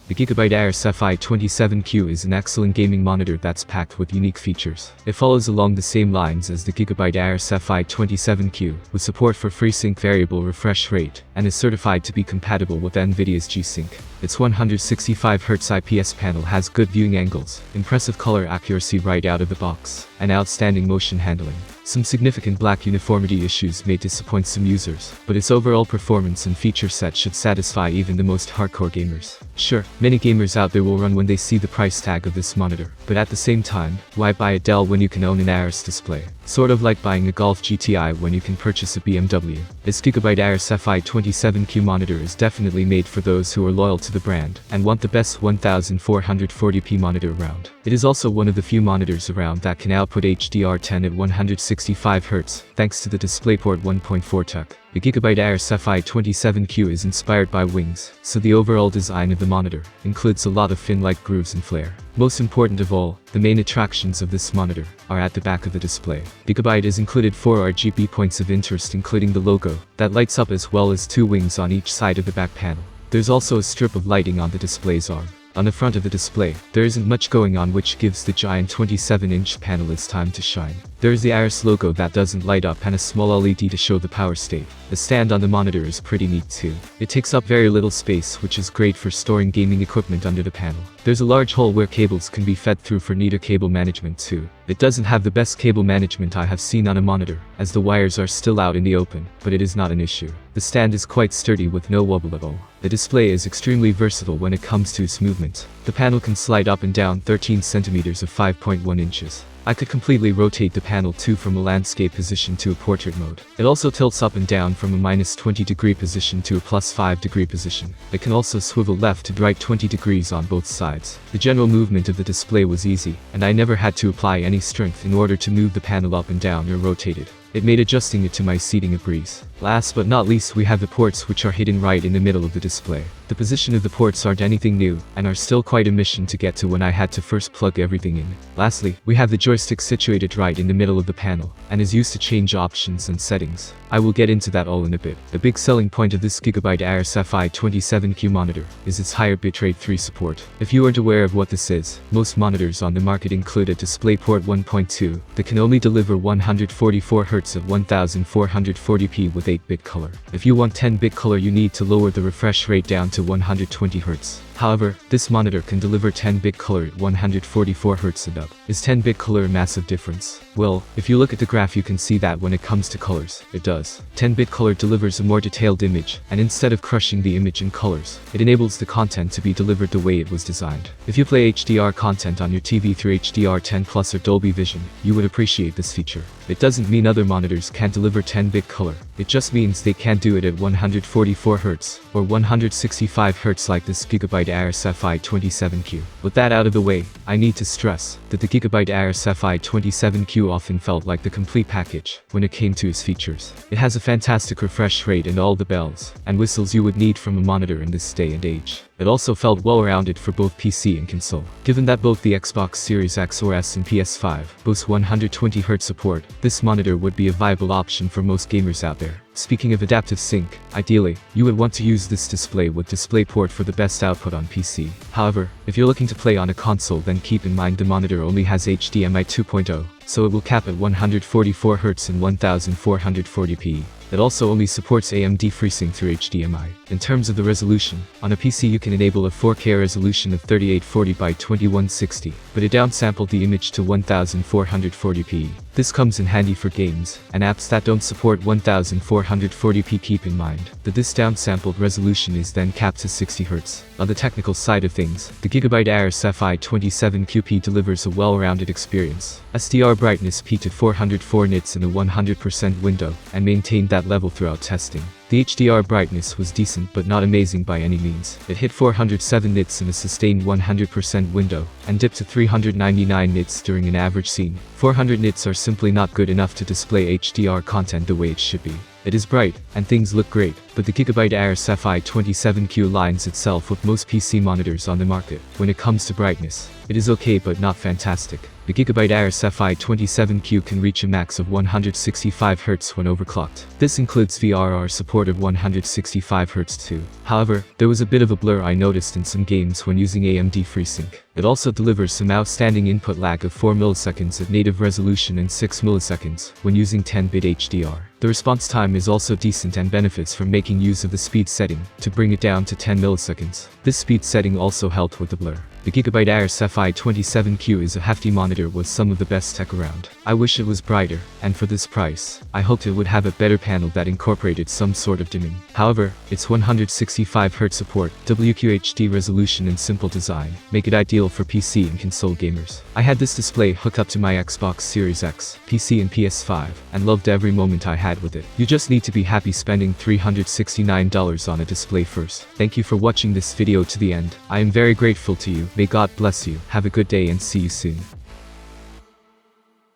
The Gigabyte AORUS FI27Q is an excellent gaming monitor that's packed with unique features. It follows along the same lines as the Gigabyte AORUS FI27Q, with support for FreeSync variable refresh rate, and is certified to be compatible with NVIDIA's G-Sync. Its 165Hz IPS panel has good viewing angles, impressive color accuracy right out of the box, and outstanding motion handling. Some significant black uniformity issues may disappoint some users, but its overall performance and feature set should satisfy even the most hardcore gamers. Sure, many gamers out there will run when they see the price tag of this monitor, but at the same time, why buy a Dell when you can own an AORUS display? Sort of like buying a Golf GTI when you can purchase a BMW. This Gigabyte AORUS FI27Q monitor is definitely made for those who are loyal to the brand and want the best 1440p monitor around. It is also one of the few monitors around that can output HDR10 at 165Hz, thanks to the DisplayPort 1.4 tech. The Gigabyte AORUS FI27Q is inspired by wings, so the overall design of the monitor includes a lot of fin-like grooves and flare. Most important of all, the main attractions of this monitor are at the back of the display. Gigabyte has included 4 RGB points of interest, including the logo that lights up, as well as 2 wings on each side of the back panel. There's also a strip of lighting on the display's arm. On the front of the display, there isn't much going on, which gives the giant 27-inch panel its time to shine. There is the AORUS logo that doesn't light up and a small LED to show the power state. The stand on the monitor is pretty neat too. It takes up very little space, which is great for storing gaming equipment under the panel. There's a large hole where cables can be fed through for neater cable management too. It doesn't have the best cable management I have seen on a monitor, as the wires are still out in the open, but it is not an issue. The stand is quite sturdy with no wobble at all. The display is extremely versatile when it comes to its movement. The panel can slide up and down 13 centimeters of 5.1 inches. I could completely rotate the panel too from a landscape position to a portrait mode. It also tilts up and down from a -20-degree position to a +5-degree position. It can also swivel left to right 20 degrees on both sides. The general movement of the display was easy, and I never had to apply any strength in order to move the panel up and down or rotate it. It made adjusting it to my seating a breeze. Last but not least, we have the ports, which are hidden right in the middle of the display. The position of the ports aren't anything new, and are still quite a mission to get to when I had to first plug everything in. Lastly, we have the joystick situated right in the middle of the panel, and is used to change options and settings. I will get into that all in a bit. The big selling point of this Gigabyte AORUS FI27Q monitor is its higher bitrate 3 support. If you aren't aware of what this is, most monitors on the market include a DisplayPort 1.2 that can only deliver 144Hz at 1440p with 8-bit color. If you want 10-bit color, you need to lower the refresh rate down to 120Hz. However, this monitor can deliver 10-bit color at 144Hz and up. Is 10-bit color a massive difference? Well, if you look at the graph, you can see that when it comes to colors, it does. 10-bit color delivers a more detailed image, and instead of crushing the image in colors, it enables the content to be delivered the way it was designed. If you play HDR content on your TV through HDR10 Plus or Dolby Vision, you would appreciate this feature. It doesn't mean other monitors can't deliver 10-bit color. It just means they can't do it at 144Hz or 165Hz like this Gigabyte AORUS FI27Q. With that out of the way, I need to stress that the Gigabyte AORUS FI27Q often felt like the complete package when it came to its features. It has a fantastic refresh rate and all the bells and whistles you would need from a monitor in this day and age. It also felt well-rounded for both PC and console. Given that both the Xbox Series X or S and PS5 boast 120Hz support, this monitor would be a viable option for most gamers out there. Speaking of adaptive sync, ideally, you would want to use this display with DisplayPort for the best output on PC. However, if you're looking to play on a console, then keep in mind the monitor only has HDMI 2.0, so it will cap at 144Hz and 1440p. It also only supports AMD FreeSync through HDMI. In terms of the resolution, on a PC you can enable a 4K resolution of 3840 by 2160, but it downsampled the image to 1440p. This comes in handy for games and apps that don't support 1440p. Keep in mind that this downsampled resolution is then capped to 60Hz. On the technical side of things, the Gigabyte AORUS FI27Q delivers a well-rounded experience. SDR brightness peaked at 404 nits in a 100% window and maintained that level throughout testing. The HDR brightness was decent but not amazing by any means. It hit 407 nits in a sustained 100% window, and dipped to 399 nits during an average scene. 400 nits are simply not good enough to display HDR content the way it should be. It is bright, and things look great, but the Gigabyte AORUS FI27Q aligns itself with most PC monitors on the market. When it comes to brightness, it is okay but not fantastic. The Gigabyte AORUS FI27Q can reach a max of 165 Hz when overclocked. This includes VRR support of 165 Hz too. However, there was a bit of a blur I noticed in some games when using AMD FreeSync. It also delivers some outstanding input lag of 4 milliseconds at native resolution and 6 milliseconds when using 10-bit HDR. The response time is also decent and benefits from making use of the speed setting to bring it down to 10 milliseconds. This speed setting also helped with the blur. The Gigabyte AORUS FI27Q is a hefty monitor with some of the best tech around. I wish it was brighter, and for this price, I hoped it would have a better panel that incorporated some sort of dimming. However, its 165 Hz support, WQHD resolution and simple design make it ideal for PC and console gamers. I had this display hooked up to my Xbox Series X, PC and PS5, and loved every moment I had with it. You just need to be happy spending $369 on a display first. Thank you for watching this video to the end. I am very grateful to you. May God bless you. Have a good day and see you soon.